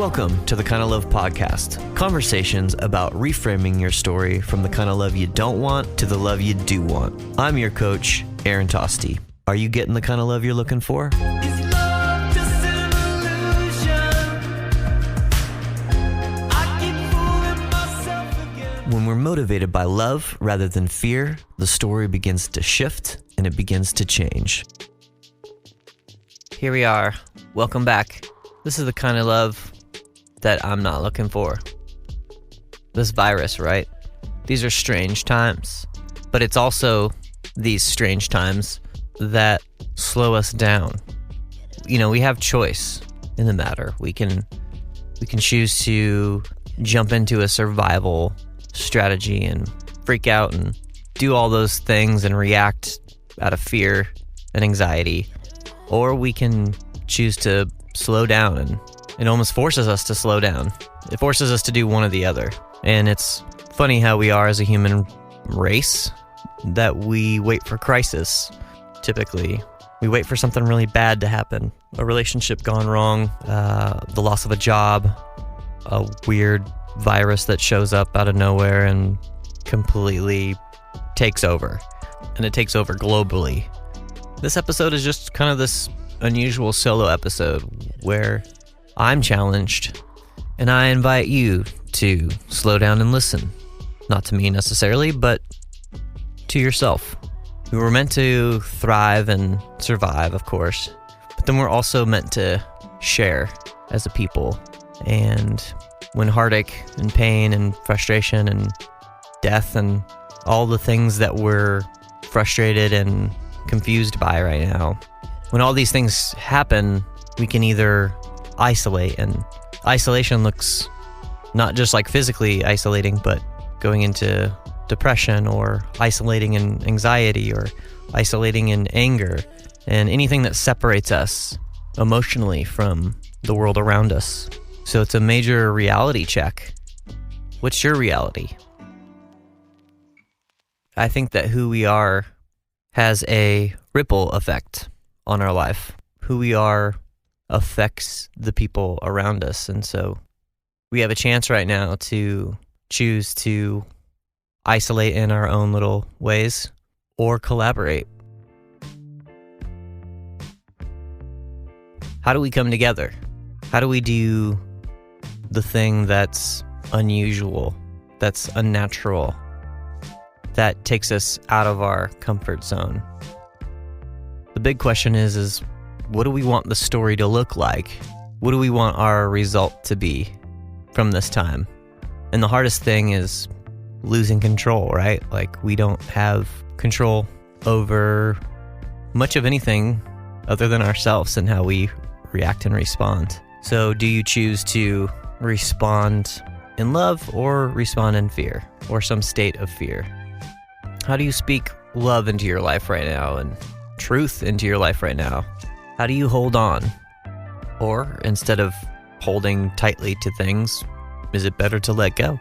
Welcome to the Kind of Love Podcast. Conversations about reframing your story from the kind of love you don't want to the love you do want. I'm your coach, Aaron Tosti. Are you getting the kind of love you're looking for? When we're motivated by love rather than fear, the story begins to shift and it begins to change. Here we are. Welcome back. This is the kind of love that I'm not looking for. This virus, right? These are strange times. But it's also these strange times that slow us down. You know, we have choice in the matter. We can choose to jump into a survival strategy and freak out and do all those things and react out of fear and anxiety. Or we can choose to slow down, and it almost forces us to slow down. It forces us to do one or the other. And it's funny how we are as a human race that we wait for crisis. Typically, we wait for something really bad to happen. A relationship gone wrong, the loss of a job, a weird virus that shows up out of nowhere and completely takes over. And it takes over globally. This episode is just kind of this unusual solo episode where I'm challenged and I invite you to slow down and listen. Not to me necessarily, but to yourself. We were meant to thrive and survive, of course, but then we're also meant to share as a people. And when heartache and pain and frustration and death and all the things that we're frustrated and confused by right now, when all these things happen, we can either isolate, and isolation looks not just like physically isolating, but going into depression or isolating in anxiety or isolating in anger and anything that separates us emotionally from the world around us. So it's a major reality check. What's your reality? I think that who we are has a ripple effect on our life. Who we are affects the people around us. And so we have a chance right now to choose to isolate in our own little ways or collaborate. How do we come together? How do we do the thing that's unusual, that's unnatural, that takes us out of our comfort zone? The big question is what do we want the story to look like? What do we want our result to be from this time? And the hardest thing is losing control, right? Like, we don't have control over much of anything other than ourselves and how we react and respond. So do you choose to respond in love or respond in fear or some state of fear? How do you speak love into your life right now and truth into your life right now? How do you hold on? Or instead of holding tightly to things, is it better to let go?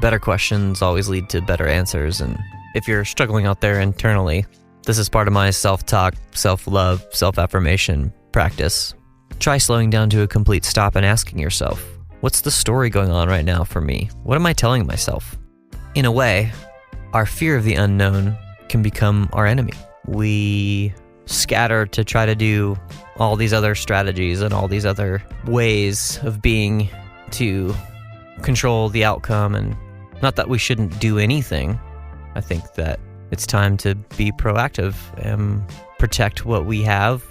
Better questions always lead to better answers. And if you're struggling out there internally, this is part of my self-talk, self-love, self-affirmation practice. Try slowing down to a complete stop and asking yourself, what's the story going on right now for me? What am I telling myself? In a way, our fear of the unknown can become our enemy. We scatter to try to do all these other strategies and all these other ways of being to control the outcome. And not that we shouldn't do anything. I think that it's time to be proactive and protect what we have,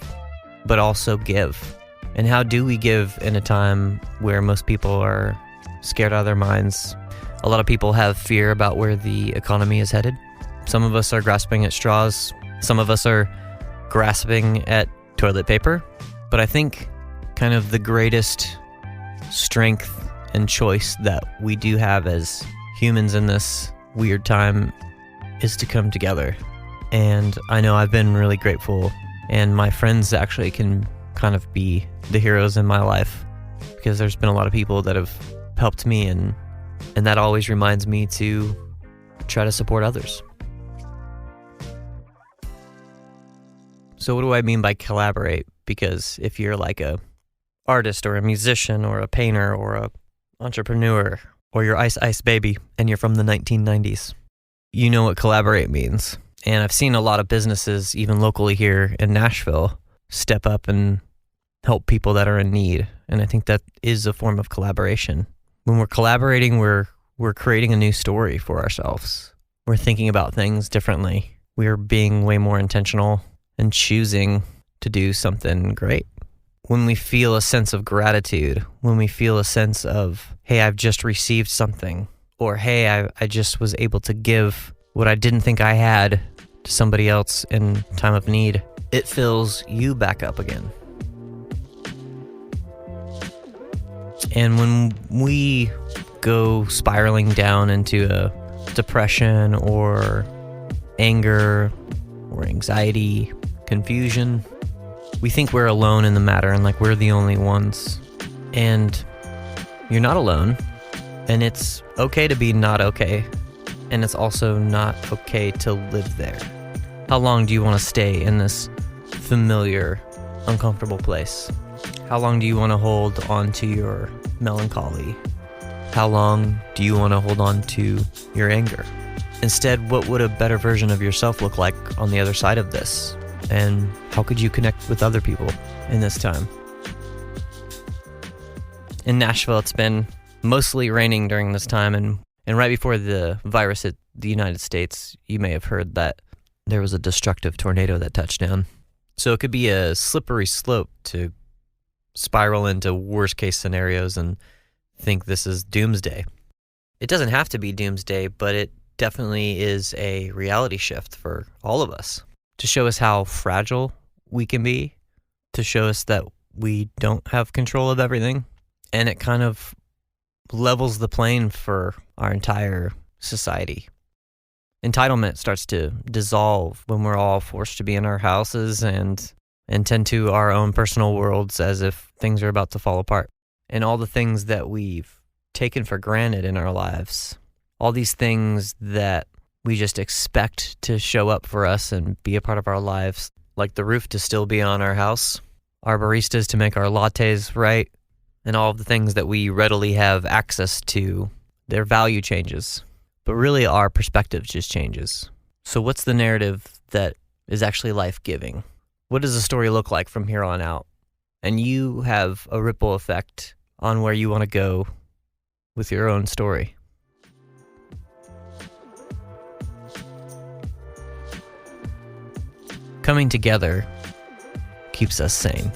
but also give. And how do we give in a time where most people are scared out of their minds? A lot of people have fear about where the economy is headed. Some of us are grasping at straws. Some of us are grasping at toilet paper. But I think kind of the greatest strength and choice that we do have as humans in this weird time is to come together. And I know I've been really grateful, and my friends actually can kind of be the heroes in my life, because there's been a lot of people that have helped me, and that always reminds me to try to support others. So what do I mean by collaborate? Because if you're like a artist or a musician or a painter or a entrepreneur or your Ice baby and you're from the 1990s, you know what collaborate means. And I've seen a lot of businesses, even locally here in Nashville, step up and help people that are in need. And I think that is a form of collaboration. When we're collaborating, we're creating a new story for ourselves. We're thinking about things differently. We're being way more intentional and choosing to do something great. When we feel a sense of gratitude, when we feel a sense of, hey, I've just received something, or hey, I just was able to give what I didn't think I had to somebody else in time of need, it fills you back up again. And when we go spiraling down into a depression or anger or anxiety, confusion, we think we're alone in the matter and like we're the only ones. And you're not alone. And it's okay to be not okay. And it's also not okay to live there. How long do you want to stay in this familiar, uncomfortable place? How long do you want to hold on to your melancholy? How long do you want to hold on to your anger? Instead, what would a better version of yourself look like on the other side of this? And how could you connect with other people in this time? In Nashville, it's been mostly raining during this time, and right before the virus hit the United States, you may have heard that there was a destructive tornado that touched down. So it could be a slippery slope to spiral into worst case scenarios and think this is doomsday. It doesn't have to be doomsday, but it definitely is a reality shift for all of us to show us how fragile we can be, to show us that we don't have control of everything. And it kind of levels the plane for our entire society. Entitlement starts to dissolve when we're all forced to be in our houses and tend to our own personal worlds as if things are about to fall apart. And all the things that we've taken for granted in our lives, all these things that we just expect to show up for us and be a part of our lives, like the roof to still be on our house, our baristas to make our lattes right, and all of the things that we readily have access to, their value changes. But really our perspective just changes. So what's the narrative that is actually life-giving? What does the story look like from here on out? And you have a ripple effect on where you want to go with your own story. Coming together keeps us sane.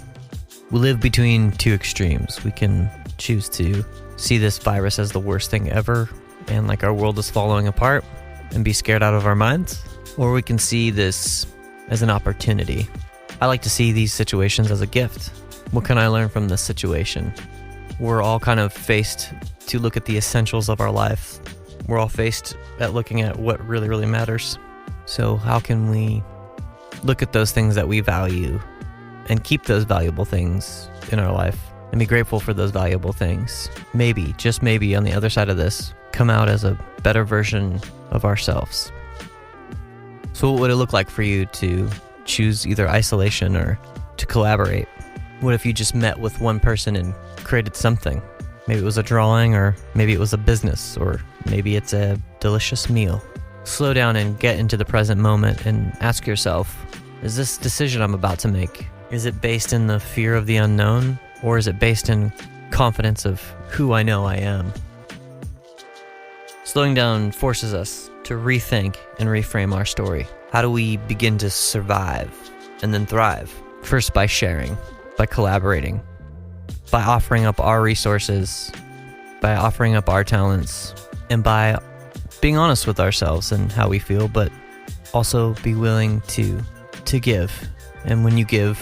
We live between two extremes. We can choose to see this virus as the worst thing ever and like our world is falling apart and be scared out of our minds, or we can see this as an opportunity. I like to see these situations as a gift. What can I learn from this situation? We're all kind of faced to look at the essentials of our life. We're all faced at looking at what really, really matters. So how can we look at those things that we value and keep those valuable things in our life and be grateful for those valuable things? Maybe, just maybe, on the other side of this, come out as a better version of ourselves. So what would it look like for you to choose either isolation or to collaborate? What if you just met with one person and created something? Maybe it was a drawing, or maybe it was a business, or maybe it's a delicious meal. Slow down and get into the present moment and ask yourself, is this decision I'm about to make, is it based in the fear of the unknown, or is it based in confidence of who I know I am? Slowing down forces us to rethink and reframe our story. How do we begin to survive and then thrive? First, by sharing, by collaborating, by offering up our resources, by offering up our talents, and by being honest with ourselves and how we feel, but also be willing to give. And when you give,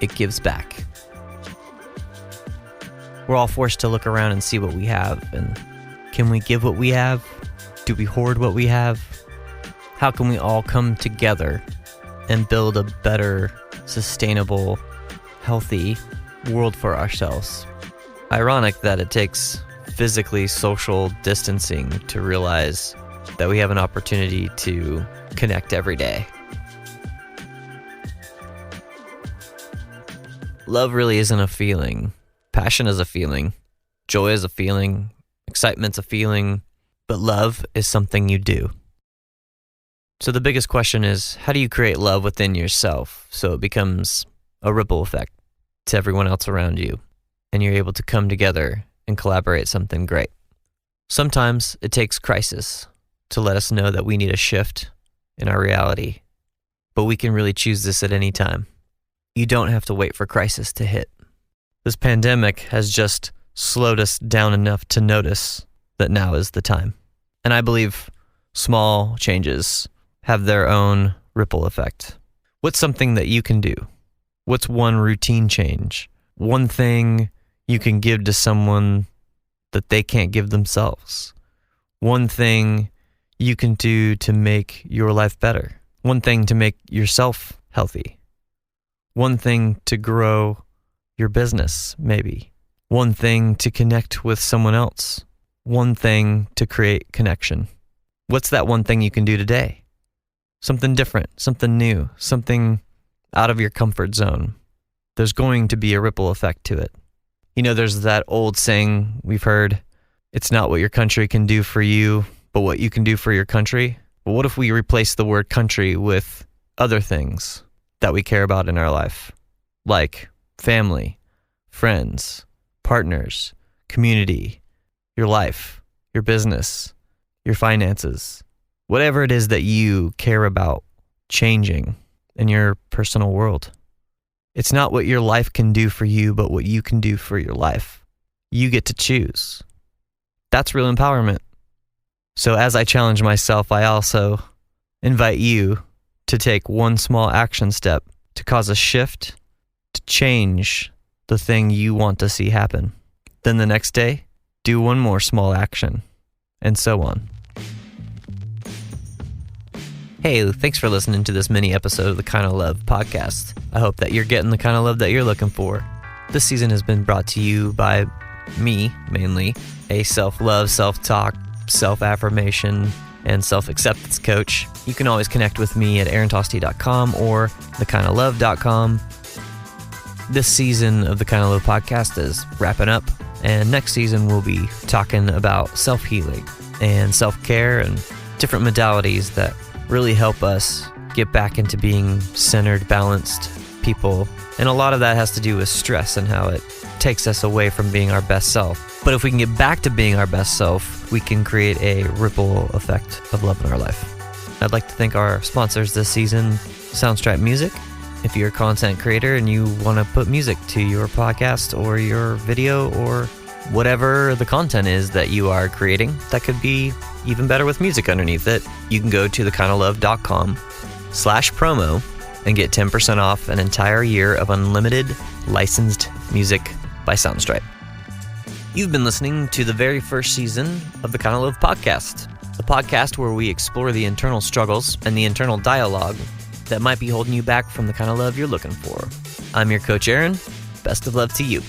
it gives back. We're all forced to look around and see what we have. And can we give what we have? Do we hoard what we have? How can we all come together and build a better, sustainable, healthy world for ourselves? Ironic that it takes physically social distancing to realize that we have an opportunity to connect every day. Love really isn't a feeling. Passion is a feeling. Joy is a feeling. Excitement's a feeling. But love is something you do. So the biggest question is, how do you create love within yourself so it becomes a ripple effect to everyone else around you, and you're able to come together and collaborate something great? Sometimes it takes crisis to let us know that we need a shift in our reality, but we can really choose this at any time. You don't have to wait for crisis to hit. This pandemic has just slowed us down enough to notice that now is the time. And I believe small changes have their own ripple effect. What's something that you can do? What's one routine change? One thing you can give to someone that they can't give themselves? One thing you can do to make your life better? One thing to make yourself healthy? One thing to grow your business, maybe? One thing to connect with someone else? One thing to create connection? What's that one thing you can do today? Something different, something new, something out of your comfort zone. There's going to be a ripple effect to it. You know, there's that old saying we've heard, it's not what your country can do for you, but what you can do for your country. But what if we replace the word country with other things that we care about in our life? Like family, friends, partners, community, your life, your business, your finances, whatever it is that you care about changing in your personal world. It's not what your life can do for you, but what you can do for your life. You get to choose. That's real empowerment. So as I challenge myself, I also invite you to take one small action step to cause a shift, to change the thing you want to see happen. Then the next day, do one more small action, and so on. Hey, thanks for listening to this mini episode of the Kind of Love podcast. I hope that you're getting the kind of love that you're looking for. This season has been brought to you by me, mainly, a self-love, self-talk, self-affirmation, and self-acceptance coach. You can always connect with me at aarontosti.com or thekindoflove.com. This season of the Kind of Love podcast is wrapping up, and next season we'll be talking about self-healing and self-care and different modalities that really help us get back into being centered, balanced people. And a lot of that has to do with stress and how it takes us away from being our best self. But if we can get back to being our best self, we can create a ripple effect of love in our life. I'd like to thank our sponsors this season, Soundstripe Music. If you're a content creator and you want to put music to your podcast or your video or whatever the content is that you are creating, that could be even better with music underneath it, you can go to thekindoflove.com/promo and get 10% off an entire year of unlimited licensed music by Soundstripe. You've been listening to the very first season of the Kind of Love podcast, the podcast where we explore the internal struggles and the internal dialogue that might be holding you back from the kind of love you're looking for. I'm your coach, Aaron. Best of love to you.